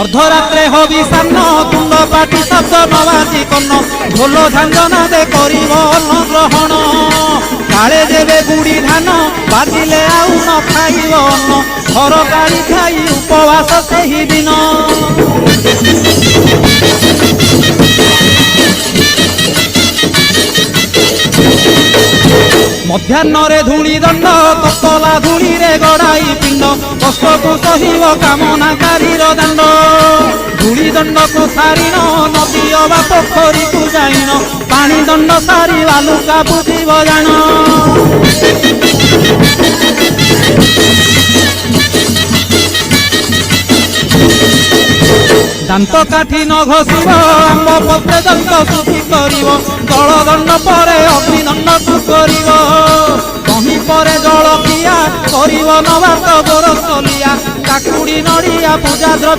अर्धरात्रे hobby सान्न तुंड पाटी शब्द नबाजी कन्न ढोल झांझना दे करिब अन्न ग्रहण काले देवे गुड़ी धान बाजिले आउ न खाइब अन्न घर गाड़ी खाई उपवास सेही दिन मध्याह्न धूली दंड ततला धूली रे गड़ाई पिंड कष्ट को सहिब कामनाकारी दंड धूली दंड को सारिन नदी अबा पोखरी को जाइन पानी दंड सारी बालुका बुझिब जान दांत काठी न घषिब आंब पत्रे दंत शुद्धि करिब जल दंड परे अग्निदंड को करिब कहीं परे जल पिया करिब नबात गोरसलिया काकुड़ी नड़िया पूजा द्रव्य